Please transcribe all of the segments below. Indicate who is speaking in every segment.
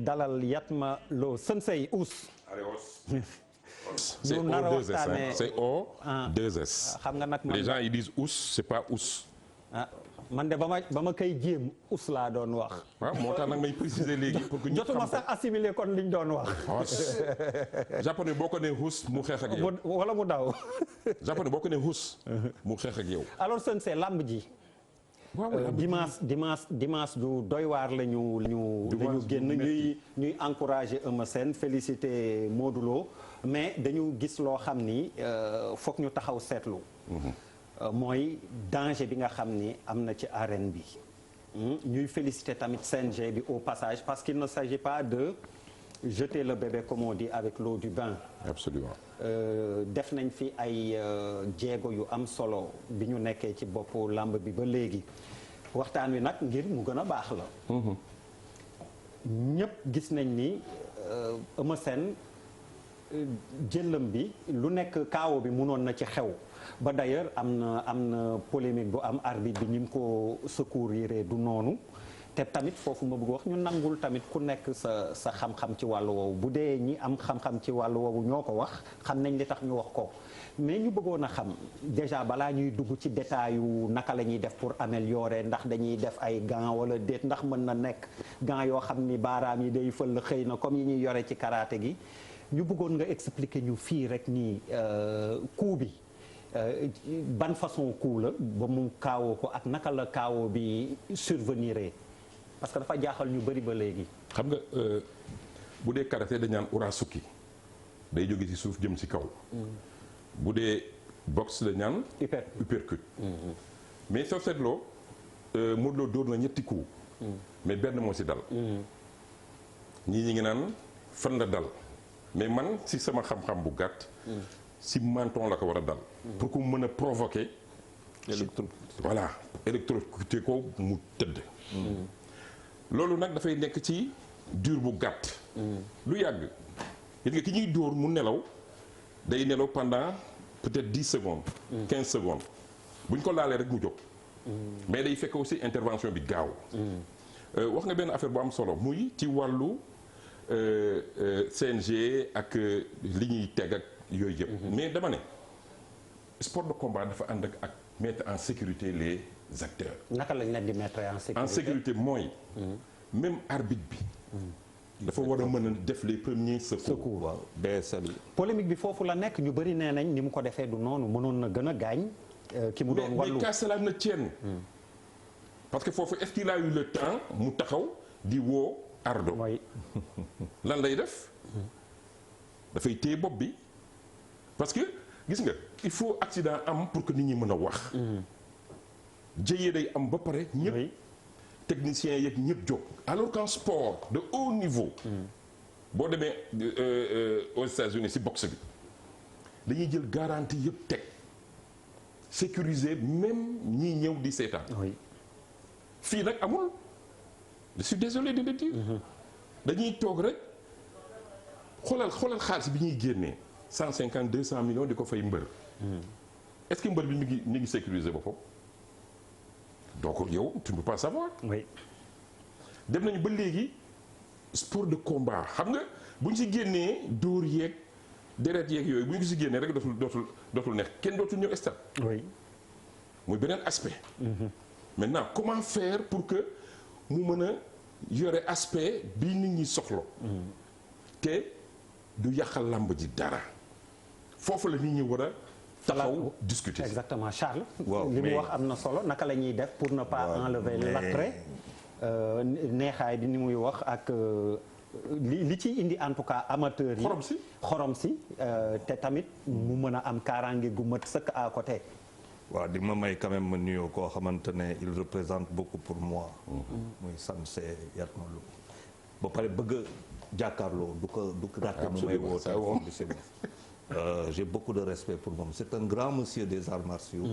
Speaker 1: dalal Yatma Lo Sensei Ous.
Speaker 2: C'est O2S, hein. C'est O2S.
Speaker 1: xam nga nag man
Speaker 2: les gens ils disent Ous, c'est pas Ous.
Speaker 1: ah man de ba ma koy jéem Ous laa doon wax.
Speaker 2: waaw moo tax nag may préciser léegi pour que ñu xam
Speaker 1: jotuma sax assimiler kon liñ doon wax.
Speaker 2: japonais boo ko nee Ous mu xeex ak yow.
Speaker 1: wala mu daw.
Speaker 2: japonais boo ko nee Ous mu xeex ak yow.
Speaker 1: alors Sensei lamb ji. dimanche du doy waar la ñu génn ñuy encourager Eumeu Sène féliciter Modou Lo mais dañu gis loo xam ni foog ñu taxaw seetlu. mooy danger bi nga xam ni am na ci arène bi. ñuy féliciter tamit CNG bi au passage parce qu'il ne s'agit pas de jeter le bébé comme on dit avec l'eau du bain.
Speaker 2: Absolument.
Speaker 1: def nañ fi ay jéego yu am solo bi ñu nekkee ci boppu làmb bi ba léegi waxtaan wi nag ngir mu gën a baax la. ñëpp gis nañ ni Eumeu Sène jëllam bi lu nekk kaawo bi mënoon na ci xew ba d'ailleurs am na polémique bu am arbitre bi ñi mu ko secourir du noonu. te tamit foofu ma bëgg wax ñu nangul tamit ku nekk sa xam-xam ci wàllu woowu bu dee ñi am xam-xam ci wàllu woowu ñoo ko wax xam nañ li tax ñu wax ko mais ñu bëggoon a xam déjà balaa ñuy dugg ci détail yu naka la ñuy def pour améliorer ndax dañuy def ay gants wala déet ndax mën na nekk gants yoo xam ni baaraam yi day fël xëy na comme yi ñuy yore ci karaté gi ñu bëggoon nga expliquer ñu fii rek nii coup bi ban façon coup la ba mu kaawoo ko ak naka la kaawoo bi survenir parce que dafa jaaxal ñu bëri ba léegi.
Speaker 2: xam nga bu dee karaté dañ naan urasuki day jóge ci suuf jëm ci kaw. bu dee boxe dañ naan. uppercut. mais soo seetloo Modou Lo dóor na ñetti coups. mais benn moo ci dal. ñi ngi naan fan la dal mais man ci sama xam-xam bu gàtt. ci menton la ko war a dal. pour que mu mën a provoquer. électrocuter ko mu tëdd. loolu nag dafay nekk ci dur bu gàtt. lu yàgg gis nga ki ñuy dóor mu nelaw day nelaw pendant peut-être 10 secondes. 15 secondes bu ñu ko laalee rek mu jóg. mais day fekk aussi intervention bi gaaw. wax nga benn affaire bu am solo muy ci wàllu CNG ak li ñuy teg ak yooyu yëpp. mais dama ne sport de combat dafa ànd ak mettre en sécurité les acteurs.
Speaker 1: naka lañ leen di mettre en sécurité.
Speaker 2: en sécurité mooy. même arbitre bi. dafa war a mën a def les premiers secours.
Speaker 3: waaw BSL.
Speaker 1: polémique bi foofu la nekk ñu bëri nee nañ ni mu ko defee du noonu mënoon na gën a gaañ. ki mu doon wàllu
Speaker 2: mais qu'à cela ne tienne. parce que foofu est-ce qu'il a eu le temps mu taxaw di woo ardo. lan lay def. dafay téye bopp bi parce que gis nga il faut accident am pour que nit ñi mën a wax. jëyee day am ba pare ñëpp. techniciens yeeg ñëpp jóg. alors qu'en sport de haut niveau. boo demee aux États-Unis ci boxe bi dañuy jël garantie yëpp teg sécuriser même ñiy ñëw di seetaan. fii nag amul je suis désolé de le dire. dañuy toog rek xoolal xaalis bi ñuy génnee 150 200 millions di ko fay mbër. est-ce que mbër bi mi ngi sécuriser boppam. donc yow tu ne peux pas savoir.
Speaker 1: oui.
Speaker 2: dem nañu ba léegi sport de combat xam nga bu ñu si génnee dóor yeeg deret yeeg yooyu bu ñu ko si génnee rek dootul neex kenn dootul ñëw stade.
Speaker 1: oui.
Speaker 2: muy beneen aspect. maintenant comment faire pour que mu mën a yore aspect bi nit ñi soxla. te du yàqal làmb ji dara foofu la nit ñi war a. taxaw discuter
Speaker 1: exactement Charles.
Speaker 3: waaw
Speaker 1: li mu wax am na solo naka la ñuy def pour ne pas enlever l'attrait neexaay bi ni muy wax ak li ci indi en tout cas amateurs yi. xorom si te tamit mu mën a am kaaraange gu mat sëkk à côté.
Speaker 3: waaw di ma may quand même ma nuyoo koo xamante ne il représente beaucoup pour moi. muy Sensei Yatma Lo ba pare bëgg a jàkkaarloo du ko raté mu may woo téléphone bi j'ai beaucoup de respect pour moom c'est un grand monsieur des arts martiaux.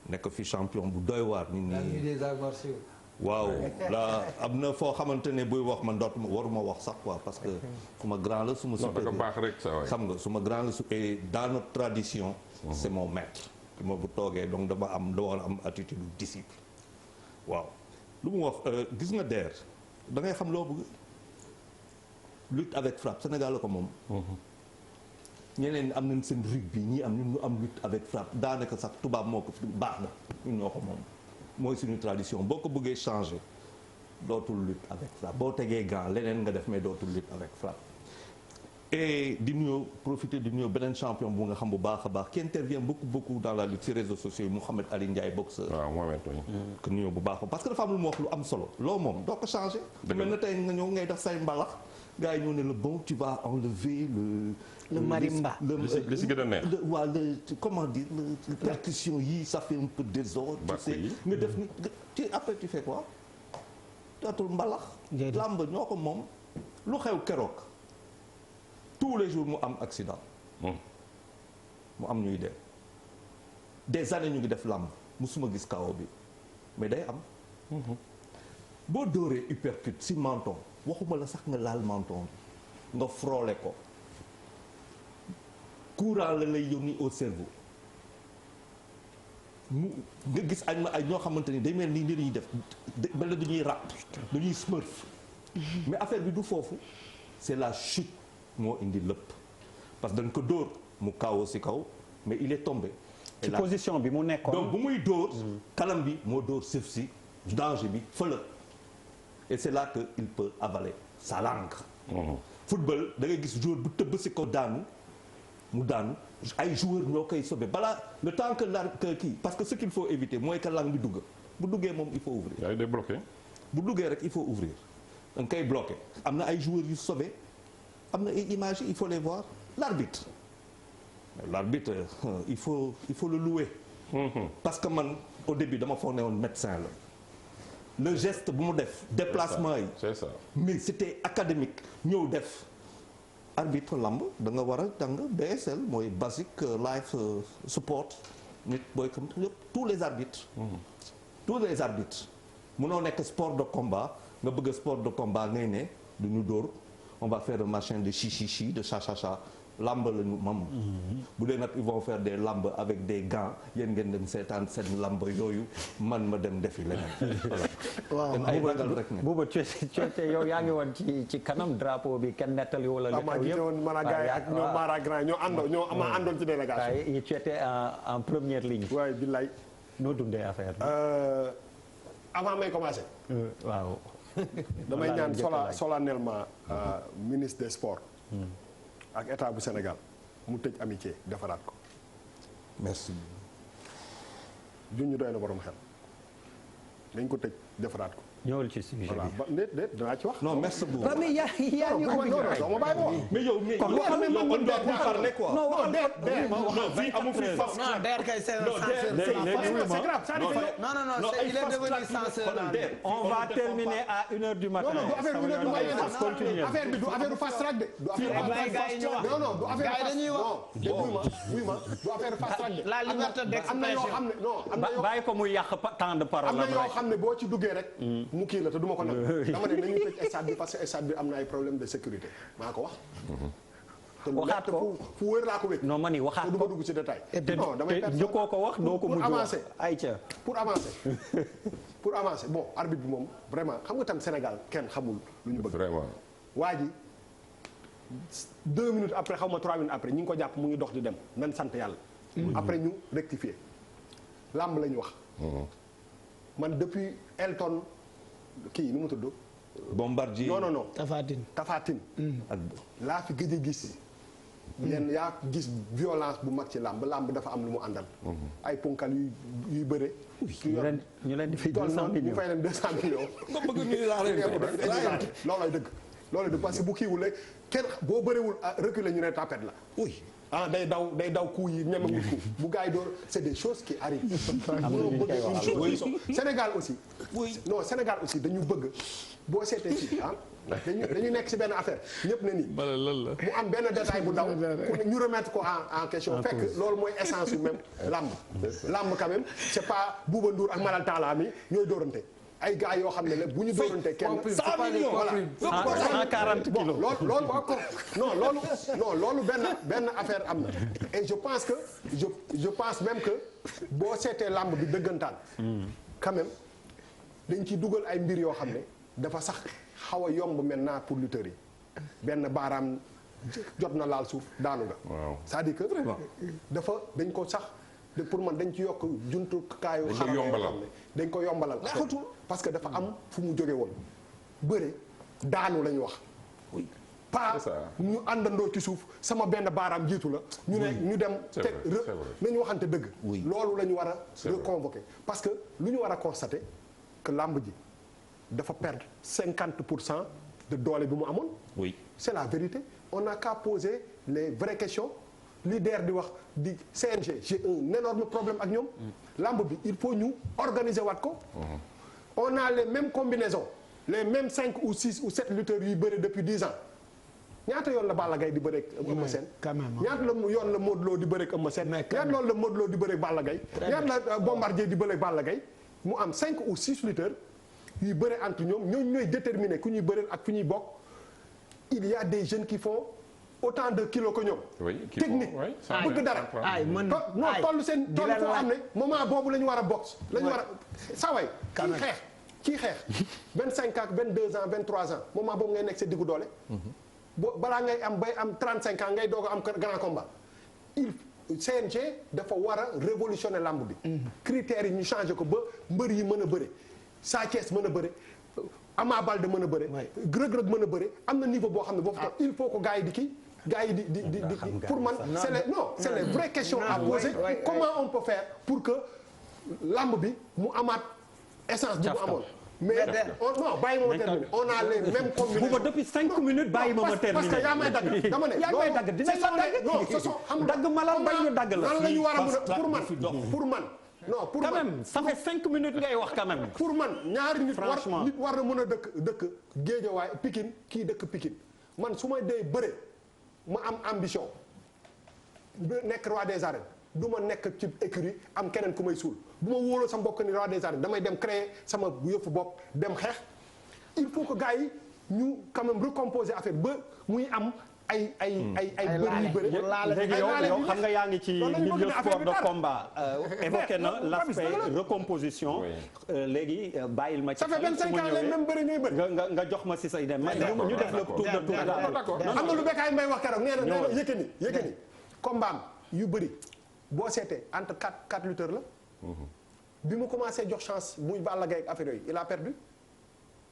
Speaker 3: nekk fi champion bu doy waar nit ñi
Speaker 4: des arts martiaux.
Speaker 3: waaw la am na foo xamante ne buy wax man dootuma waruma wax sax quoi parce que suma grand la suma supérieur
Speaker 2: baax rek xam
Speaker 3: nga suma grand la et dans notre tradition c'est mon maître ma bu toogee donc dama war a am attitude disciple waaw lu mu wax gis nga DER da ngay xam loo bëgg lutte avec frappe Sénégal la ko moom. ñeneen ñi am nañ seen rugby ñii am ñu am lutte avec frappe daanaka sax tubaab moo ko fi baax na ñun ñoo ko moom mooy suñu tradition boo ko bëggee changer dootul lutte avec frappe boo tegee gant leneen nga def mais dootul lutte avec frappe. et di nuyoo profiter di nuyoo beneen champion bu nga xam bu baax a baax qui intervient beaucoup dans la lutte ci réseaux sociaux yi Mouhamed Ali Ndiaye boxeur.
Speaker 2: waaw Mouhamed
Speaker 3: que nuyoo bu baax parce que dafa am lu mu wax lu am solo loo moom doo ko changer. mel na tey nga ñëw ngay def say mbalax gars yi ñëw ne le bon tu vas enlever le marimba.
Speaker 2: li si gën a neex.
Speaker 3: waaw comment dire le percussion yi ça fait un peu désordre. tu sais nga def ni après tu fais quoi. dootul mbalax. làmb ñoo ko moom lu xew keroog. tous les jours mu am accident. mu am ñuy dee. des années ñu ngi def làmb musuma gis kaw bi mais day am. boo dóoree uppercut si menton waxuma la sax nga laal menton bi nga frôler ko courant la lay yónni au cerveau mu nga gis ay ñoo xamante ni day mel ni ñuy def mel na dañuy rap dañuy smurf mais affaire bi du foofu c'est la chute. moo indi lépp parce que dañ ko dóor mu kaawoo ci kaw mais il est tombé.
Speaker 1: ci position bi mu nekkoon
Speaker 3: donc bu muy dóor. kanam bi moo dóor sëf ci danger bi fële. et c'est là que il peut avaler sa langue. football da ngay gis joueur bu tëbb ci kaw daanu mu daanu ay joueurs ñoo koy sauver balaa le temps que kii parce que ce qu'il faut éviter mooy que langue bi dugg bu duggee moom il faut ouvrir.
Speaker 2: yaa ngi débloqué.
Speaker 3: bu duggee rek il faut ouvrir da nga koy bloqué am na ay joueurs yu sauver. am na ay images il faut les voir l'arbitre il faut le louer. parce que man au début dama foog ne woon médecin la le geste bu mu def déplacement yi
Speaker 2: c'est ça
Speaker 3: mais c'était académique ñëw def arbitre lamb da nga war a jàng BSL mooy basic life support nit booy comme tous les arbitres munoo nekk sport de combat nga bëgg sport de combat ngay ne du ñu dóor on va faire un machin de chichichi de chachacha lamb la ñu mam bu dee nag ils vont faire des lamb avec des gants yéen ngeen dem seetaan seen lamb yooyu man ma dem defi leneen
Speaker 4: waaw
Speaker 3: ay ragal rek ne
Speaker 1: Bouba Thioté yow yaa ngi woon ci kanam drapeau bi kenn nettali wala li xew yëpp
Speaker 4: man a gars yi ak ñoom Mara Grand ñoo àndoon ci délégation
Speaker 1: yi tu étais en première ligne
Speaker 4: waaye billaay
Speaker 1: noo dundee affaire bi
Speaker 4: avant may commencer
Speaker 1: waaw
Speaker 4: damay ñaan solennellement ministre des sports ak état bu Sénégal mu tëj amitié defaraat ko
Speaker 3: merci
Speaker 4: junñu doy na borom xel dañ ko tëj defaraat ko
Speaker 1: ñëwal ci sujet
Speaker 4: voilà
Speaker 1: bi
Speaker 4: ba déet danaa ci wax
Speaker 3: non merci beaucoup
Speaker 1: mais yaa ngi
Speaker 4: non ma bàyyi ma wax
Speaker 3: mais yow
Speaker 1: kon waxal ma
Speaker 3: on doit plus parler quoi
Speaker 1: non
Speaker 3: non fii amu fi fas
Speaker 5: non DER kay c'est un censeur.
Speaker 4: c'est grave ça
Speaker 5: Non, il est devenu censeur.
Speaker 1: on va terminer à 1h du matin.
Speaker 4: non du affaire bi du
Speaker 1: continuer
Speaker 4: affaire bi du affaire fast track de du affaire non du affaire
Speaker 5: dañuy wax.
Speaker 4: oui ma du affaire fast track de
Speaker 5: La liberté
Speaker 4: am na yoo
Speaker 5: d'expression.
Speaker 4: xam ne non am na yoo
Speaker 1: bàyyi ko muy yàq temps de parole
Speaker 4: am na
Speaker 1: am
Speaker 4: yoo
Speaker 1: rek.
Speaker 4: xam ne boo ci duggee rek mu kii la te du ma ko nag dama ne nañu tëj stade bi parce que stade bi am na ay problème de sécurité maa ko wax te lu
Speaker 1: waxaat ko
Speaker 4: fu wër laa ko wékk
Speaker 1: non ma ni waxaat
Speaker 4: du
Speaker 1: ko
Speaker 4: ma dugg ci détail
Speaker 1: te
Speaker 4: non damay
Speaker 1: njëkkoo ko wax doo ko mujj wax ayca
Speaker 4: pour avancer bon arbitre bi moom vraiment xam nga tam Sénégal kenn xamul lu ñu bëgg
Speaker 2: vraiment
Speaker 4: waa ji 2 minutes après xaw ma 3 minutes après ñi ngi ko jàpp mu ngi dox di dem nan sant yàlla après ñu rectifier làmb la ñu wax man depuis Elton kii nu mu tudd
Speaker 3: Bombardier
Speaker 4: non Tapha Tine
Speaker 3: ak
Speaker 4: laa fi gëj a gis yenn yaa gis violence bu mag ci làmb dafa am lu mu àndal ay ponkal yuy bëre
Speaker 1: ñu leen di fay
Speaker 4: toll
Speaker 1: 200
Speaker 4: noonu ñu
Speaker 1: millions
Speaker 4: fay leen 200 millions
Speaker 3: nga bëgg ñu laaree
Speaker 4: loolooy dëgg parce que bu kiiwul rek kenn boo bëriwul reculer ñu ne tapet la
Speaker 3: oui
Speaker 4: day daw coup yi ñemewul coup bu gars yi door c'est des choses qui arrivent Sénégal aussi Sénégal aussi dañu bëgg boo seetee fii dañu nekk ci benn affaire ñëpp ne nii mu am benn détail bu daw ñu remettre ko en question fekk loolu mooy essence yu même làmb quand même c'est pas Bouba Ndour ak Malal Talla mi ñooy dóorante ay gars yoo xam ne la bu ñu dóorante kenn
Speaker 3: 100 millions
Speaker 4: voilà
Speaker 1: 140 kilos
Speaker 4: loolu benn affaire am na et je pense que je pense même que boo seetee làmb bi dëggantaan quand même dañ ciy dugal ay mbir yoo xam ne dafa sax xaw a yomb maintenant pour lutteurs yi benn baaraam jot na laal suuf daanu nga.
Speaker 2: waaw
Speaker 4: c'est-à-dire que dafa dañ ko sax pour man dañ ci yokk jumtukaayu. dañ ko yombalal parce que dafa am fu mu jóge woon bëre daanu la ñu wax. pas ñu àndandoo ci suuf sama benn baaraam jiitu la. ñu ne ñu dem teg nañu waxante dëgg. loolu la ñu war a reconvoquer parce que lu ñu war a constater que làmb ji dafa perdre 50% de doole bi mu amoon.
Speaker 3: oui
Speaker 4: c'est la vérité on n'a qu'à poser les vraies questions leader di wax di CNG j'ai un énorme problème ak ñoom. làmb bi il faut ñu organiser waat ko. on a les mêmes combinaisons les mêmes 5 ou 6 ou 7 lutteurs yuy bëre depuis 10 ans. ñaata yoon la Balla Gaye di bëreeg Eumeu Sène ñaata la yoon la Modou Lo di bëreeg Eumeu Sène ñaata loolu la Modou Lo di bëreeg Balla Gaye ñaata la Bombardier di bëreeg Balla Gaye mu am 5 ou 6 lutteurs yuy bëre entre ñoom ñooñu ñooy déterminer ku ñuy bëreel ak fu ñuy bokk il y a des jeunes qui font autant de kilos que ñoom technique bëgg dara non toll seen toll foo xam ne moment boobu la ñu war a boxe la ñu war a saway kii xeex 25 ak 22 ans 23 ans moment boobu ngay nekk sa diggu doole balaa ngay am bay am 35 ans ngay doog a am grand combat CNG dafa war a révolutionner lamb bi. critères yi ñu changé ko ba mbër yi mën a bëre. Sa Thiès mën a bëre Ama Baldé mën a bëre. Reug Reug mën a bëre am na niveau boo xam ne boo fa il faut que gars yi di kii gars yi di pour man c'est les non c'est les vraies questions à poser. Comment on peut faire pour que lamb bi mu amaat essence bi mu amoon. mais non bàyyi ma terminer on a les mêmes combinaisons.
Speaker 1: Bouba depuis 5 minutes bàyyi ma terminer.
Speaker 4: parce que yaa may dagg dama ne.
Speaker 1: yaa may dagg dinañ la dagg
Speaker 4: non ce sont xam
Speaker 1: dagg malal bañ ñu dagg la.
Speaker 4: nan la ñu war a mën a pour man. non pour
Speaker 1: quand
Speaker 4: man
Speaker 1: même ça fait 5 minutes ngay wax quand même.
Speaker 4: pour man ñaari nit war na mën a dëkk Géejawaay Pikine kii dëkk Pikine man su ma dee bëre ma am ambition nekk roi des arènes. du ma nekk ci écurie am keneen ku may suul bu ma wóoloo sama mbokk ni roi des arènes damay dem créer sama yëfu bopp dem xeex il faut que gars yi ñu quand même recomposer affaire ba muy am ay bëri yu bëri.
Speaker 1: léegi yow xam nga yaa ngi ci milieu sport de combat. évoqué na l'aspect recomposition. léegi bàyyil ma ci.
Speaker 4: ça fait 25 ans les mêmes bëri ñooy bëri.
Speaker 1: nga jox ma si say dem ñu def le tour de tour.
Speaker 4: am na lu Bécaye Mbaye wax keroog nee na Yékini combat yu bëri. boo seetee entre 4 lutteurs la. bi mu commencé jox chance muy Balla Gaye ak affaire yooyu il a perdu.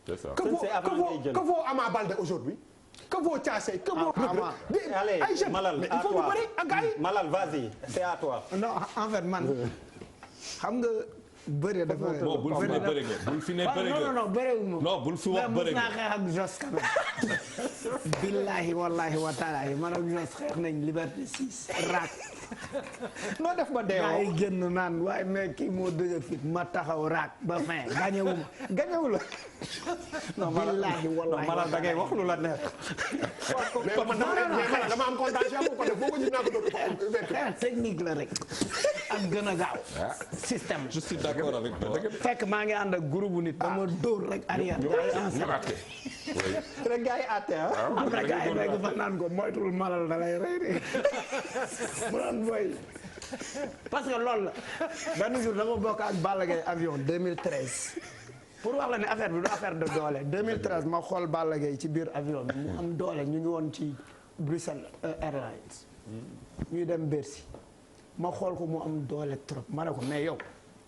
Speaker 2: c'est ça
Speaker 4: que vaut Ama Baldé aujourd'hui que vaut Thiassé que vaut.
Speaker 1: allez Malal
Speaker 4: mais il faut ñu bëri ak gars yi.
Speaker 1: Malal vas-y c'est à toi.
Speaker 5: non en fait man xam nga. bëre dafa
Speaker 3: bul fi ne bëre nga bul fi ne bëre nga
Speaker 5: non bëreewuma
Speaker 3: non bul fi wax bëre nga
Speaker 5: mais xeex ak Jos quand même. billahi wallahi wa taala man ak Jos xeex nañ Liberté 6 raak.
Speaker 1: noo def ba deewoo
Speaker 5: ay génn naan waaye mais kii moo dëgg fit ma taxaw raak ba fin gañewuma
Speaker 1: gañewula non
Speaker 5: billahi wallahi
Speaker 1: Malal da ngay wax lu la neex.
Speaker 4: mais dama am contention ko def boo ko gis naa ko doon
Speaker 5: technique la rek ak gën a gaaw système.
Speaker 2: je suis d'accord avec toi.
Speaker 5: fekk maa ngi ànd ak groupe nit dama dóor rek arrière.
Speaker 1: rek gars yi àtte
Speaker 5: am na gars yi nekk fa naan ko moytul Malal da lay rey de mu naan boy parce que loolu la benn jour dama bokk ak Balla Gaye avion 2013 pour wax la ne affaire bi du affaire de doole 2013 ma xool Balla Gaye ci biir avion bi mu am doole ñu ngi woon ci Bruxelles Airlines ñuy dem Bercy ma xool ko mu am doole trop ma ne ko mais yow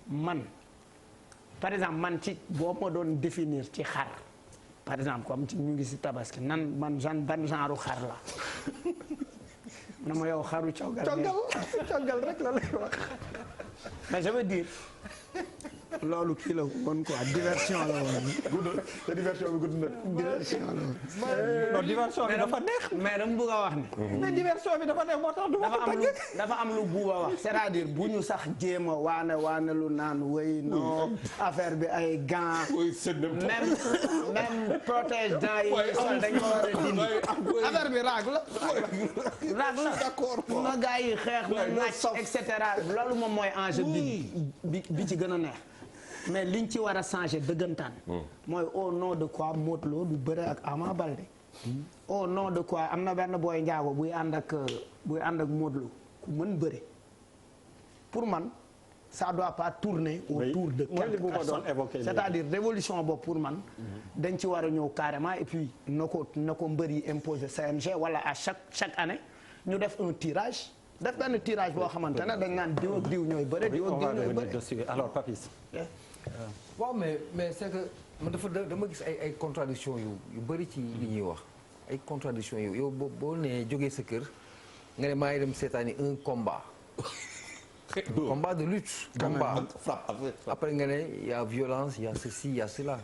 Speaker 5: man par exemple man ci boo ma doon définir ci xar par exemple comme ci ñu ngi si tabaski nan man ban genre xar la na ma yow xaru coggal rek la lay wax mais je veux dire loolu kii la woon quoi diversion la woon.
Speaker 4: te diversion bi gudd na.
Speaker 5: diversion la woon.
Speaker 1: non diversion bi dafa neex.
Speaker 5: mais dama bëgg a wax ni.
Speaker 1: mais diversion bi dafa neex moo tax du ma ko tàgg.
Speaker 5: dafa am lu buuba wax. c'est-à-dire bu ñu sax jéem a waane lu naan wéy non affaire bi ay gants. même protège dents yi sol dañ ko war a dindi. affaire bi raag la. raag la d'accord na gars yi xeex na naaj et cetera loolu moom mooy enjeu bi ci gën a neex. mais liñ ci war a changer dëggantaan. mooy au nom de quoi Modou Lo du bëre ak Ama Baldé. au nom de quoi am na benn booy njaago buy ànd ak Modou Lo ku mën bëre. pour man ça doit pas tourner autour de quelques personnes c'est-à-dire révolution boobu pour man dañ ci war a ñëw carrément et puis na ko mbër yi imposer CNG wala à chaque année ñu def un tirage def benn tirage boo xamante ne dañ naan diw ak diw ñooy bëre diw ak diw ñooy bëre
Speaker 1: alors Papis
Speaker 6: waaw mais c'est que man dama gis ay contradiction yu bëri ci li ñuy wax ay contradiction yow boo nee jógee sa kër nga ne maa ngi dem seetaani un combat combat de lutte combat après nga ne y a violence y a ceci y a cela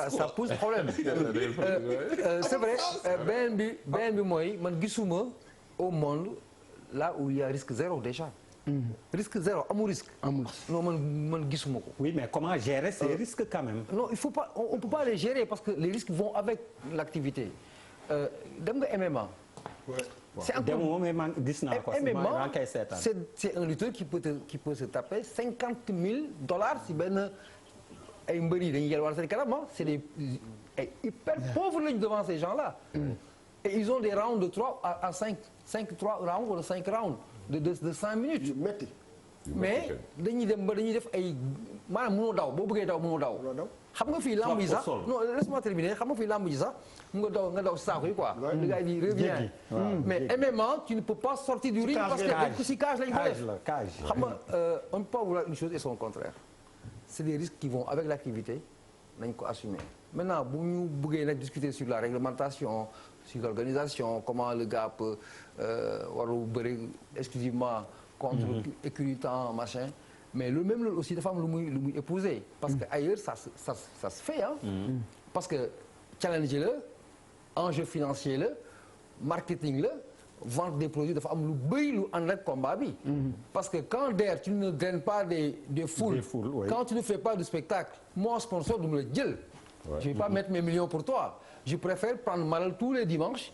Speaker 6: ça pose problème c'est vrai beneen bi mooy man gisuma au monde là où il y a risque zéro déjà risque zéro amul risque non man gisuma ko.
Speaker 1: oui mais comment gérer ces risques quand même.
Speaker 6: non il faut pas on peut pas les gérer parce que les risques vont avec l'activité dem nga MMA. c'est encore
Speaker 1: gis naa ko
Speaker 6: MMA c'est un lutteur qui peut se taper $50,000 si benn ay mbër yi dañuy yelwaan seen kanam c'est des ay hyper pauvres lañu devant ces gens-là. et ils ont des rounds de 3 à 5 rounds wala 5 rounds de 5 minutes.
Speaker 4: metti
Speaker 6: mais dañuy dem ba dañuy def ay maanaam mënoo daw boo bëggee daw mënoo daw. xam nga fii lamb yi sax non laisse-moi terminer xam nga fii lamb yi sax nga daw saako yi quoi. le gars il revient. mais MMA tu ne peux pas sortir du ring parce que dañ ko si cage lañ ko def. xam nga on ne peut pas vouloir une chose et son contraire. c'est des risques qui vont avec l'activité nañ ko assumer. maintenant bu ñu bëggee nag discuter sur la réglementation sur l'organisation comment le gars peut waru bëri exclusivement contre écurie temps machin. mais le même loolu aussi dafa am lu muy épouser parce que ailleurs ça se fait hein. parce que challenge la enjeu financier la marketing la vente des produits dafa am lu bëri lu ànd ak combat bi. parce que quand derrière tu ne draines pas des foules. Oui. quand tu ne fais pas de spectacle moi sponsor du ma la jël. je vais pas mettre mes millions pour toi je préfère prendre Malal tous les dimanches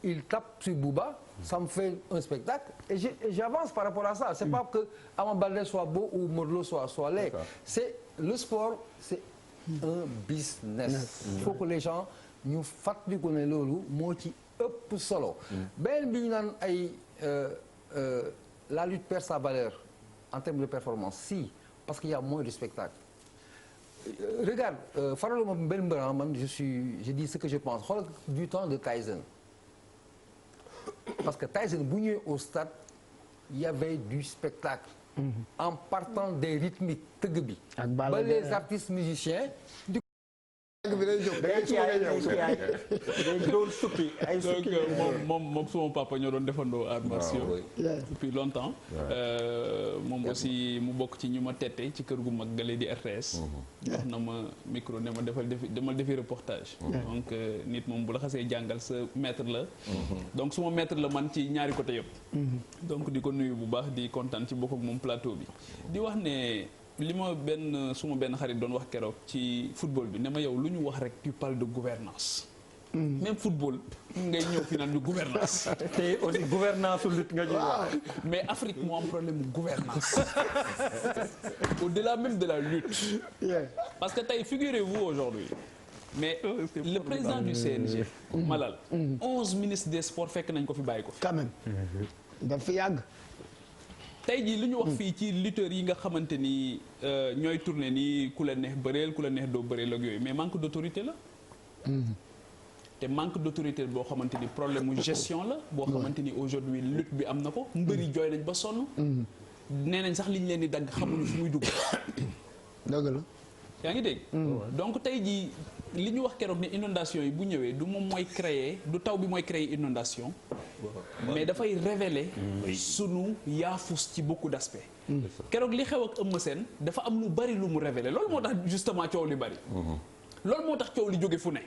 Speaker 6: il tape sur Bouba. ça me fait un spectacle et j'avance par rapport à ça c'est pas que Ama Baldé soit beau ou Modou Lô soit laid c'est le sport c'est un business il faut que les gens ñu fàttaliku ne loolu moo ci ëpp solo benn bi ñu naan ay la lutte perd sa valeur en termes de performance si parce qu'il y a moins de spectacles regarde faraluma benn mbër man je dis ce que je pense xool du temps de Tyson parce que Tyson bu ñëwee au stade il y avait du spectacle. en partant des rythmiques tëgg bi. ba les artistes musiciens.
Speaker 7: moom suma papa ñoo doon defandoo arts martiaux depuis longtemps. moom aussi mu bokk ci ñu ma tette ci kër gu mag gale di RTS. wax na ma micro ne ma demal defi reportage. donc nit moom bu la xasee jàngal sa maître la. donc suma maître la man ci ñaari côté yëpp. donc di ko nuyu bu baax di kontaan ci bokk ak moom plateau bi di wax ne. li ma suma benn xarit doon wax keroog ci football bi ne ma yow lu ñu wax rek tu parles de gouvernance même football ngay ñëw fi naan ñu gouvernance
Speaker 1: te aussi gouvernance lutte nga ñuy wax
Speaker 7: mais Afrique moo am problème de gouvernance au-delà même de la lutte parce que tey figurez-vous aujourd'hui mais le président du CNG Malal 11 ministres des sports fekk nañ ko fi bàyyi ko fi
Speaker 5: quand même daf fi yàgg
Speaker 7: tey jii li ñu wax fii ci lutteurs yi nga xamante ni ñooy tourné nii ku la neex bëreel ku la neex doo bëreel ak yooyu mais manque d'autorité la te manque d'autorité boo xamante ni problème mu gestion la boo xamante ni aujourd'hui lutte bi am na ko mbëri jooy nañ ba sonn nee nañ sax li ñu leen di dagg xamuñu fu muy dugg
Speaker 5: dëgg la
Speaker 7: yaa ngi dégg donc tey jii li ñu wax keroog ne inondation yi bu ñëwee du moom mooy créer du taw bi mooy créer inondation mais dafay révéler sunu yaafus ci beaucoup d'aspects keroog li xew ak Eumeu Sène dafa am lu bari lu mu révéler loolu moo tax justement coow li bari loolu moo tax coow li jóge fu ne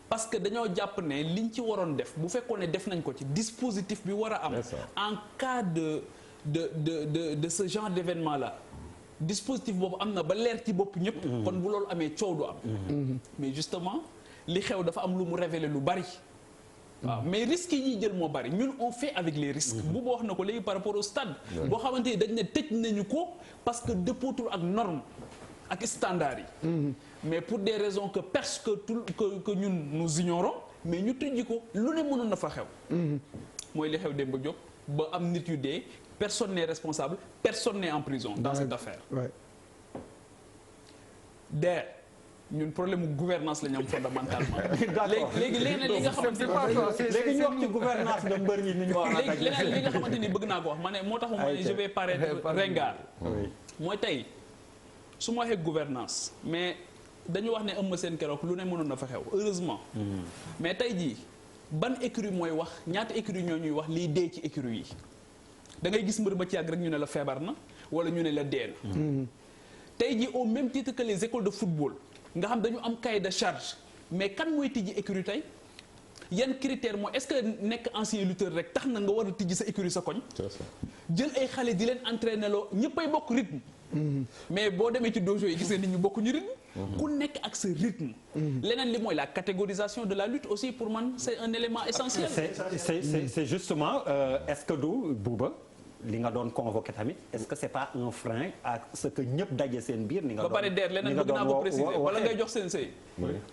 Speaker 7: parce que dañoo jàpp ne liñ ci waroon def bu fekkoon ne def nañ ko ci dispositif bi war a am en cas de ce genre d'événement là dispositif boobu am na ba leer ci bopp ñëpp kon bu loolu amee coow du am mais justement li xew dafa am lu mu révéler lu bari waaw mais risques yi ñuy jël moo bari ñun on fait avec les risques bu boo wax na ko léegi par rapport au stade boo xamante ni dañ ne tëj nañu ko parce que dëppootul ak norme ak standard yi mais pour des raisons que ñun nous ignorons mais ñu tëjji ko lu ne mënoon na fa xew mooy li xew Demba Diop ba am nit yu dee personne n'est responsable personne n'est en prison dans cette affaire. Der ñun problème mu gouvernance la ñu am fondamentalement. léegi li nga xamante ni
Speaker 1: léegi ñu wax ci gouvernance de mbër yi ni ñu war a
Speaker 7: léegi li nga xamante ni bëgg naa ko wax ma ne moo tax ma ne je vais paraître ringard. mooy tey su ma waxee gouvernance mais dañu wax ne Eumeu Sène keroog lu ne mënoon na fa xew heureusement. mais tey jii ban écurie mooy wax ñaata écurie ñoo ñuy wax liy dee ci écurie yi da ngay gis mbër ba ci yàgg rek ñu ne la feebar na wala ñu ne la dee na. tey jii au même titre que les écoles de football nga xam dañu am cahier de charge mais kan mooy tijji écurie tey yan critère mooy est-ce que nekk ancien lutteur rek tax na nga war a tijji sa écurie sa koñ. jël ay xale di leen entraîner loo ñëppay bokk rythme. mais boo demee ci dojo yi gis nga nit ñu bokk ñu rythme. ku nekk ak sa rythme. leneen li mooy la catégorisation de la lutte aussi pour man c'est un élément essentiel.
Speaker 1: c'est justement est-ce que du Bouba li nga doon convoqué tamit est-ce que c'est pas un frein à ce que ñëpp daje seen biir. ni nga doon
Speaker 7: ba pare der leneen bëgg naa ko préciser wala ngay jox seen sëy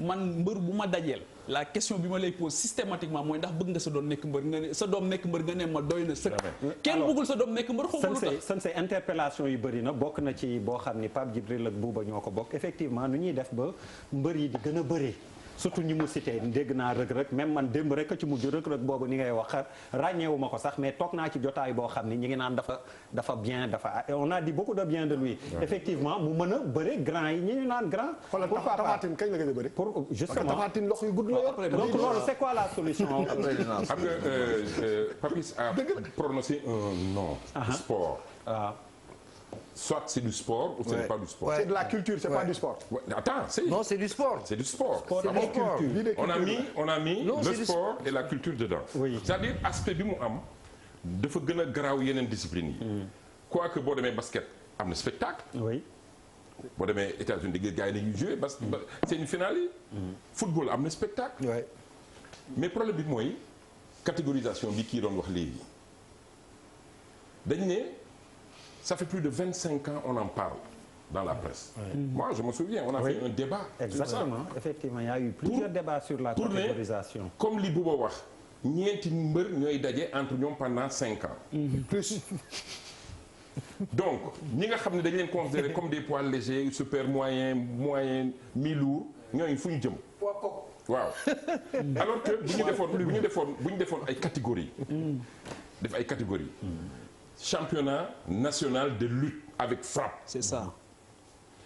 Speaker 7: man mbër bu ma dajeel la question bi ma lay pose systématiquement mooy ndax bëgg nga sa doom nekk mbër nga ne sa doom nekk mbër nga ne ma doy na sëkk. kenn bëggul sa doom nekk mbër xaw ma lu tax.
Speaker 1: seen interpellation yu bëri na bokk na ci boo xam ni Pape Djibril ak Bouba ñoo ko bokk effectivement nu ñuy def ba mbër yi di gën a bëree. surtout ñi mu cité dégg naa rëg-rëg même man démb rek ci mujj rëg-rëg boobu ni ngay wax ràññeewu ma ko sax mais toog naa ci jotaay boo xam ni ñi ngi naan dafa bien dafa on a dit beaucoup de bien de lui. effectivement mu mën a bëre grand yi ñi ñu naan grand.
Speaker 4: pourquoi Tapha Tine kañ la gën a bëri.
Speaker 1: pour justement
Speaker 4: Tapha Tine loxo yu gudd la yor.
Speaker 1: donc loolu c'est quoi la solution.
Speaker 2: xam nga Papis a prononcé un nom. sport. Soit c'est du sport ou ce n'est pas du sport.
Speaker 4: C'est de la culture, c'est pas du sport.
Speaker 2: Attends,
Speaker 6: non, c'est du sport.
Speaker 2: C'est du sport. On a mis
Speaker 6: non,
Speaker 2: le sport et la culture dedans.
Speaker 1: Oui.
Speaker 2: C'est-à-dire aspect bi mu am dafa gën a garaaw yeneen discipline yi. quoique boo demee basket am na spectacle.
Speaker 1: oui.
Speaker 2: boo demee États-Unis di gars yi dañuy jouer c'est une finale yi. football am na spectacle.
Speaker 6: oui.
Speaker 2: mais problème bi mooy catégorisation bi kii doon wax léegi dañ ne. Ça fait plus de 25 ans on en parle dans la presse. Moi je me souviens on a fait un débat.
Speaker 1: Exactement effectivement il y a eu plusieurs débats sur la catégorisation.
Speaker 2: Comme li Bouba wax ñeenti mbër ñooy daje entre ñoom pendant 5 ans.
Speaker 4: plus.
Speaker 2: donc ñi nga xam ne dañ leen considérer comme des poids légers super moyen mi-lourd ñooñu fu ñu jëm. waaw alors que bu ñu defoon ay catégories. def ay catégories. Championnat national de lutte avec frappe.
Speaker 7: C'est ça.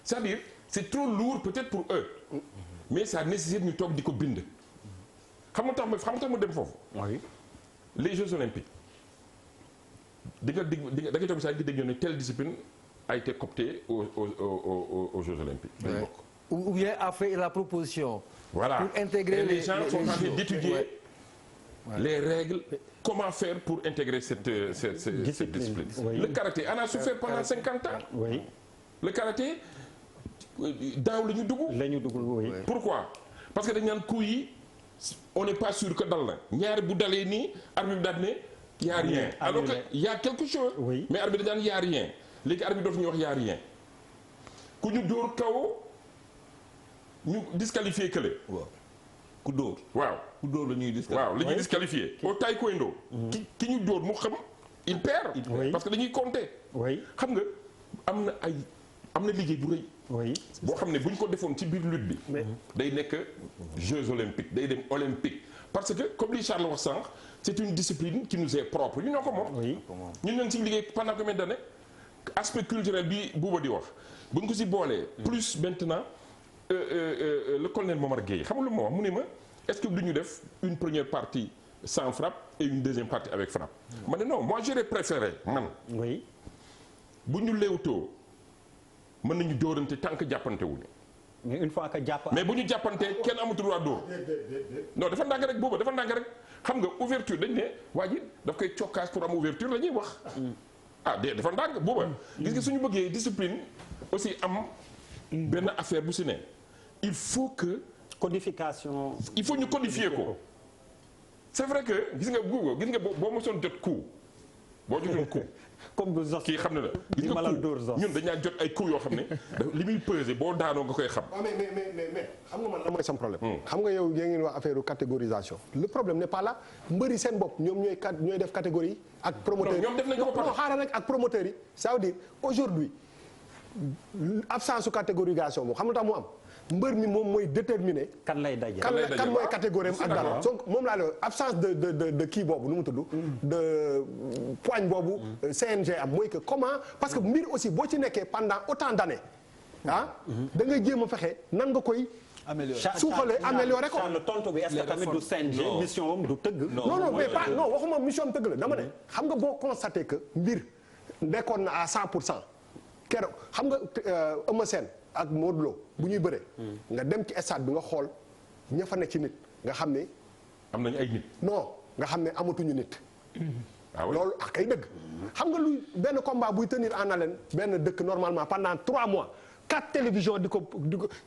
Speaker 2: C'est-à-dire c'est trop lourd peut-être pour eux. mais ça nécessite ñu toog di ko bind. xam nga tax mu dem foofu.
Speaker 1: oui.
Speaker 2: les Jeux olympiques da ngay toog saa yi di dégg ne telle discipline a été cooptée aux Jeux olympiques.
Speaker 6: Ouais. ou bien a fait la proposition.
Speaker 2: voilà
Speaker 6: pour intégrer
Speaker 2: les gens sont en train d'étudier les règles. Comment faire pour intégrer cette discipline. Oui. Le karaté en a souffert pendant 50 ans.
Speaker 1: Oui.
Speaker 2: Le karaté daaw la ñu dugg.
Speaker 1: Oui.
Speaker 2: Pourquoi? Parce que dañu naan coup yi on n'est pas sûr que dal na ñaari bu dalee nii arbitre bi daal ne y a rien. alors que y a quelque chose.
Speaker 1: Oui.
Speaker 2: mais arbitre dañu naan y a rien léegi arbitre dootu ñu wax y a rien ku ñu dóor kaw ñu disqualifié kële.
Speaker 3: waaw ku dóor.
Speaker 2: waaw.
Speaker 3: ku dóor la ñuy disqualifié.
Speaker 2: waaw la ñuy disqualifié. au taekwondo. ki ñu dóor mu xam il perd.
Speaker 1: Oui.
Speaker 2: parce que dañuy compter.
Speaker 1: oui.
Speaker 2: xam nga am na liggéey bu rëy.
Speaker 1: oui.
Speaker 2: boo xam ne bu ñu ko defoon ci biir lutte bi. day nekk Jeux olympiques day dem olympique. parce que comme li Charles wax sànq c'est une discipline qui nous est propre ñu ñoo ko moom.
Speaker 1: oui.
Speaker 2: ñun ñoo ngi ci liggéey pendant combien d'années aspect culturel bi Bouba di wax bu ñu ko si boolee. plus maintenant le colonel Momar Gueye xam nga lu ma wax mu ne ma est-ce que du ñu def une première partie sans frappe et une deuxième partie avec frappe. ma ne non moi j'aurais préféré man.
Speaker 1: oui.
Speaker 2: bu ñu léewtoo mën nañu dóorante tant que jàppante wuñu.
Speaker 1: mais une fois que jàpp.
Speaker 2: mais bu ñu jàppantee kenn amatul droit dóor. non dafa ndànk rek booba dafa ndànk rek xam nga ouverture dañ ne waa ji daf koy cokkaas pour am ouverture la ñuy wax. ah de dafa ndànk booba. gis nga suñu bëggee discipline aussi am benn affaire bu si ne il faut que.
Speaker 1: codification.
Speaker 2: il faut ñu codifier ko. c'est vrai que gis nga boo mosoon jot coup boo jotoon coup
Speaker 1: comme bu Zos
Speaker 2: kii xam na la gis nga ñun dañaa jot ay coups yoo xam ne li muy peser boo daanoo nga koy xam.
Speaker 4: waaw mais xam nga man lan mooy sam problème. xam nga yow yaa ngi wax affaire catégorisation. le problème n'est pas là mbëri seen bopp ñoom ñooy def catégorie ak promoteurs yi.
Speaker 2: ñoom def nañ ko ba pare
Speaker 4: non xaaral rek ak promoteurs yi. ça veut dire aujourd'hui absence su catégorisation boobu xam nga tax mu am. mbër mi moom mooy déterminer.
Speaker 1: kan lay daje
Speaker 4: kan mooy catégorie am ak dara. donc moom laa lay absence de kii boobu nu mu tudd. de poigne boobu. CNG am mooy que comment parce que mbir aussi boo ci nekkee pendant autant d'années ah. da ngay jéem a fexe nan nga koy. suuxalee améliorer ko.
Speaker 1: le tontu bi est-ce que tamit du CNG mission am du tëgg.
Speaker 4: non mais pas non waxuma mission am tëgg la dama ne. xam nga boo constaté que mbir nekkoon na à 100%. keroog xam nga Eumeu Sène ak Modou Lo bu ñuy bëree. nga dem ci stade bi nga xool ña fa nekk ci nit nga xam ne.
Speaker 2: am nañu ay nit.
Speaker 4: non nga xam ne amatuñu nit.
Speaker 2: ah oui
Speaker 4: loolu ak ay dëgg. xam nga luy benn combat buy tenir en haleine benn dëkk normalement pendant 3 mois 4 télévisions di ko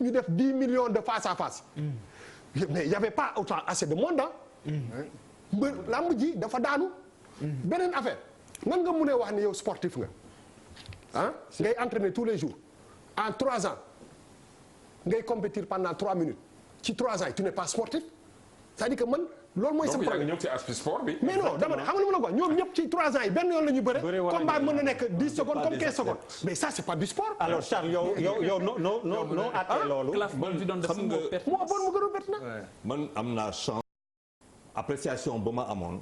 Speaker 4: ñu def 10 millions de face à face. mais y avait pas autant assez de monde ah. mbër lamb ji dafa daanu. beneen affaire nan nga mënee wax ni yow sportif nga. ah ngay entraîner tous les jours en 3 ans ngay compétir pendant 3 minutes ci 3 ans tu n'es pas sportif c'est-à-dire que man loolu mooy sama problème.
Speaker 2: donc yaa ngi ñëw ci aspect sport bi.
Speaker 4: mais non dama ne xam nga lu ma la ko wax ñoom ñëpp ci 3 ans yi benn yoon la ñu bëre. combat mën na nekk 10 secondes comme 15 secondes. mais ça c'est pas du sport.
Speaker 1: alors Charles yow non àtte loolu.
Speaker 3: xam nga
Speaker 4: moo bon mu gën a bett na.
Speaker 3: man am naa chance. appréciation ba ma amoon.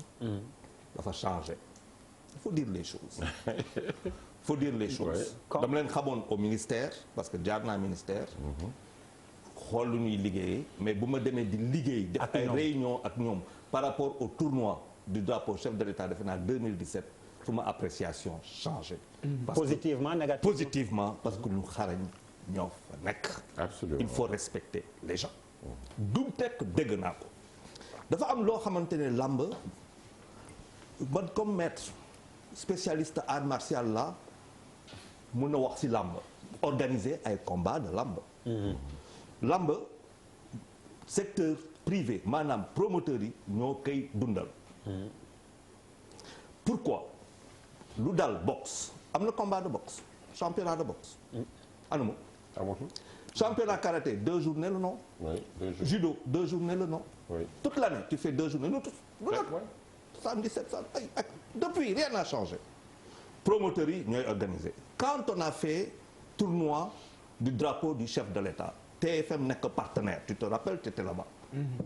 Speaker 3: dafa changé. il faut dire les choses. faut dire les choses. dama leen xamoon au ministère parce que jaar naa ministère. xool lu ñuy liggéeyee mais bu ma demee di liggéey. def ay réunion ak ñoom par rapport au tournoi du drapeau chef de l'État defe naa 2017 suma appréciation changé.
Speaker 1: positivement négativement
Speaker 3: positivement parce que ñu xarañ ñoo fa nekk.
Speaker 2: absolument
Speaker 3: il faut respecter les gens. du tekk dégg naa ko. dafa am loo xamante ne làmb man comme maître spécialiste art martial la mun na wax ci làmb organiser ay combat de làmb. làmb secteur privé maanaam promoteur yi ñoo koy dundal. pourquoi lu dal boxe am na combat de boxe championnat de boxe. anuma championnat karaté 2 journées le non.
Speaker 2: oui 2 jours.
Speaker 3: judo 2 journées le non.
Speaker 2: oui
Speaker 3: toute l'année tu fais 2 journées. samedi 7 samedi depuis rien n'a changé. promoteurs yi ñooy organiser. quand on a fait tournoi du drapeau du chef de l'État. TFM nekk partenaire tu te rappelles tu étais là-bas.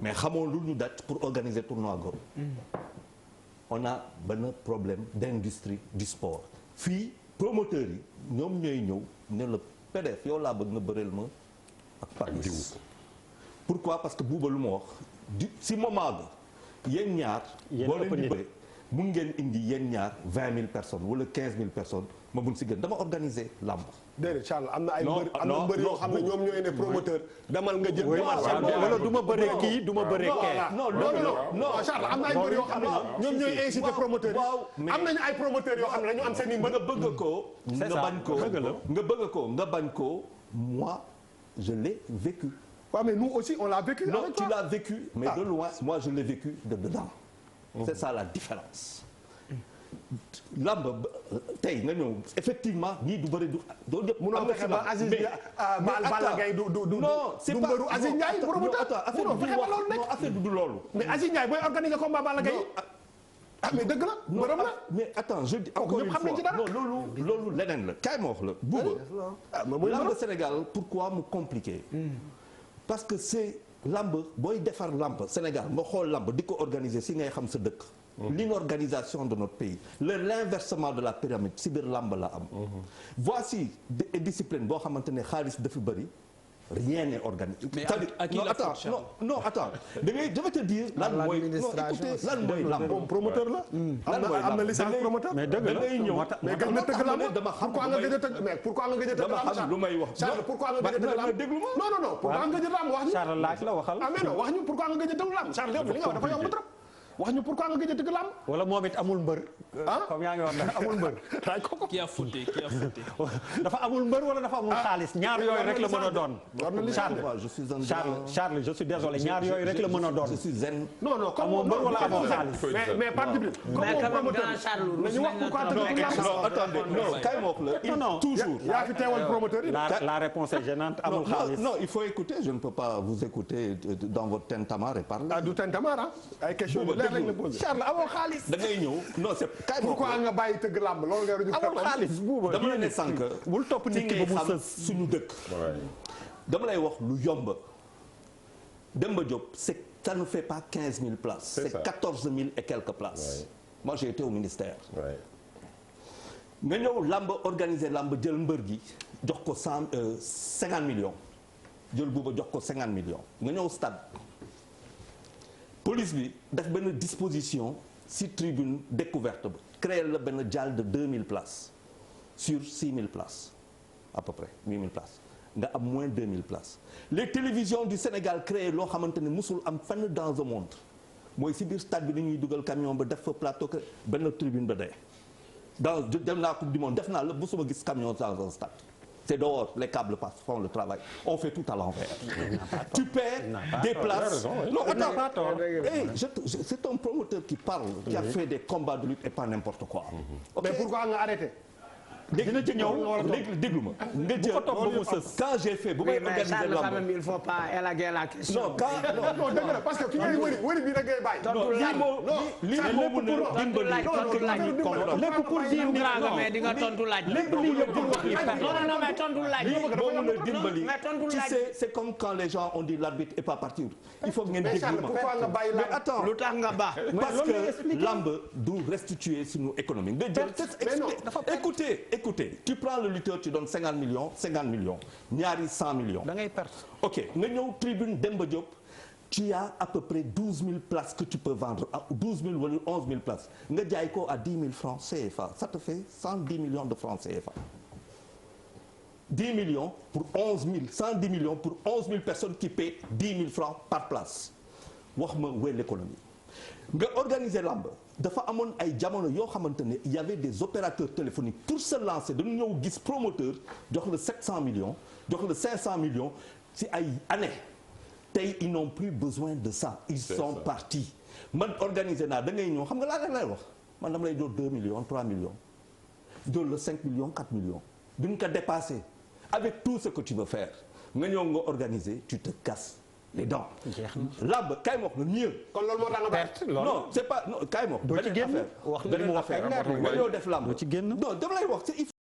Speaker 3: mais xamoo lu ñu daj pour organiser tournoi googu. on a benn problème d'industrie du sport. fii promoteurs yi ñoom ñooy ñëw ne la PDF yow laa bëgg nga bëreel ma ak Paris. pourquoi parce que buuba lu ma wax si moment bi yéen ñaar. boo leen di bëre mun ngeen indi yéen ñaar 20 000 personnes wala 15 000 personnes ma mun si gën dama organiser làmb.
Speaker 4: déedéet Charles am na ay mbër am na mbër yoo xam ne ñoom ñooy ne promoteur damal nga jël.
Speaker 1: wala du ma bëree kii du ma bëree kee.
Speaker 4: non Charles am na ay mbër yoo xam ne ñoom ñooy inciter promoteur yi. am nañu ay promoteurs yoo xam ne dañu am seen i mbër.
Speaker 3: nga bëgg ko nga bañ ko nga bëgg ko nga bañ ko moi je l'ai vécu.
Speaker 4: waaw mais nous aussi on l'a vécu.
Speaker 3: non tu l'as vécu mais de loin moi je l'ai vécu de dedans. c'est ça la différence. lamb tey nga ñëw effectivement ñii du bëri du. doo ñëpp
Speaker 4: munoo fexe ba Aziz Balla Gaye du
Speaker 3: non c'est pas
Speaker 4: mbëru Aziz Ndiaye promoteur.
Speaker 3: affaire du loolu.
Speaker 4: mais Aziz Ndiaye booy organiser combat Balla Gaye. ah mais dëgg la mbërëm la.
Speaker 3: mais attends je dis encore une fois non loolu leneen la kaay ma wax la. buuba lamb Sénégal pourquoi mu compliqué. parce que c'est lamb booy defar lamb Sénégal nga xool lamb di ko organiser si ngay xam sa dëkk. l'inorganisation de notre pays l'inversement de la pyramide si biir lamb la am. voici des disciplines boo xamante ne xaalis dafa bëri rien n'est organisé.
Speaker 7: mais
Speaker 3: non attends da ngay je vais te dire. lan mooy non écoutez lan mooy lamb.
Speaker 4: moom promoteur la. am na licence promoteur.
Speaker 1: mais dëgg la
Speaker 3: da ngay ñëw
Speaker 4: mais gën na tëgg lamb
Speaker 3: dama xam
Speaker 4: pourquoi nga gëj a tëgg mais pourquoi nga gëj a tëgg lamb
Speaker 3: dama xam lu may wax.
Speaker 4: Charles pourquoi nga gëj a tëgg lamb
Speaker 3: déglu ma
Speaker 4: non pourquoi nga gëj a lamb wax ñu.
Speaker 1: Charles laaj la waxal.
Speaker 4: ah mais non wax ñu pourquoi nga gëj a tëgg lamb Charles li nga wax dafa yomb trop. wax ñu pourquoi nga gëj a tëgg làmb.
Speaker 1: wala moom it amul mbër. comme yaa ngi wax dafa amul mbër.
Speaker 7: qui a fauté.
Speaker 1: dafa amul mbër wala dafa amul xaalis ñaar yooyu rek la mën a doon. Charles je suis désolé ñaar yooyu rek la mën a doon.
Speaker 3: je suis zen.
Speaker 4: non comme
Speaker 1: amoo mbër wala amoo xaalis.
Speaker 4: mais Pape Djibril.
Speaker 5: mais quand même grand Charles
Speaker 4: nañu wax pourquoi tëgg làmb.
Speaker 3: non attendez non kay ma wax la.
Speaker 1: non
Speaker 3: toujours.
Speaker 4: yaa fi teewal promoteur yi.
Speaker 1: la réponse est gênante amul xaalis.
Speaker 3: non il faut écouter je ne peux pas vous écouter dans votre tintamarre et parler.
Speaker 4: ah du tintamarre ay questions yu leer lañ la posé.
Speaker 1: Charles amoo xaalis.
Speaker 3: da ngay ñëw non c'est kay
Speaker 4: pourquoi nga bàyyi tëgg làmb loolu nga ruñu
Speaker 1: amul xaalis buuba
Speaker 3: dama la ne sànq.
Speaker 1: bul topp nit ki ba mu sës
Speaker 3: suñu dëkk. dama lay wax lu yomb. Demba Diop ça ne fait pas 15 000 places. c'est 14 000 et quelques places. moi j'ai été au ministère. nga ñëw làmb organiser làmb jël mbër gi jox ko 50 millions. jël buuba jox ko 50 millions. nga ñëw stade. police bi def benn disposition ci tribune découverte ba créer la benn jàll de 2000 places sur 6000 places à peu près 8000 places nga am moins 2000 places les télévisions du Sénégal créé loo xamante ne musul am fenn dans le monde mooy ci biir stade bi dañuy dugal camion ba def fa plateau benn tribune ba dee dans dem naa coupe du monde def naa la musuma gis camion dans un stade. C'est dehors, les câbles passent, font le travail. On fait tout à l'envers. Tu perds des places. Non, attends. C'est un promoteur qui parle, qui a fait des combats de lutte et pas n'importe quoi.
Speaker 4: Mais pourquoi nga arrêté?
Speaker 3: dina ci ñëw léegi déglu ma. nga jël quand j'ai fait bu may organiser lamb
Speaker 5: il faut pas élaguer la question.
Speaker 3: non quand
Speaker 4: dëgg la parce que fi ngay wëri bi da ngay bàyyi.
Speaker 5: tontu laaj
Speaker 3: lii moo mën a dimbali
Speaker 5: tontu laaj
Speaker 1: lépp pour dire ni
Speaker 5: mais di nga tontu laaj.
Speaker 1: lépp lii yëpp pour wax
Speaker 5: non mais tontu laaj.
Speaker 3: lii moo mën a dimbali. tu sais c'est comme quand les gens ont dit l'arbitre est pas parti. il faut ngeen déglu ma
Speaker 4: pourquoi nga bàyyi
Speaker 3: mais attends
Speaker 5: lu tax nga baax.
Speaker 3: parce que lamb du restituer suñu économie nga jël écoutez tu prends le lutteur tu donnes 50 millions ñaari 100 millions.
Speaker 1: da ngay perte.
Speaker 3: ok nga ñëw tribune Demba Diop tu as à peu près 12 000 places que tu peux vendre à 12 000 wala 11 000 places nga jaay ko à 10 000 francs CFA ça te fait 110 millions de francs CFA. 10 millions pour 11 000 110 millions pour 11 000 personnes qui paient 10 000 francs par place wax ma wéy l'économie nga organiser lamb dafa amoon ay jamono yoo xamante ne il y avait des opérateurs téléphoniques pour se lancer dañu ñëw gis promoteur jox la 700 millions jox la 500 millions ci ay années tey ils n'ont plus besoin de ça ils sont partis man organiser naa da ngay ñëw xam nga laa rek lay wax man dama lay door 2 millions 3 millions door la 5 millions 4 millions duñ ko dépasser avec tout ce que tu veux faire nga ñëw nga organiser tu te casses les dents. lamb kay ma wax le mieux.
Speaker 4: kon loolu moo tax nga perte.
Speaker 3: non c'est pas non kay ma wax.
Speaker 1: doo ci génn wax li mu wax
Speaker 3: nga ñëw def lamb.
Speaker 1: doo ci génn
Speaker 3: non dama lay wax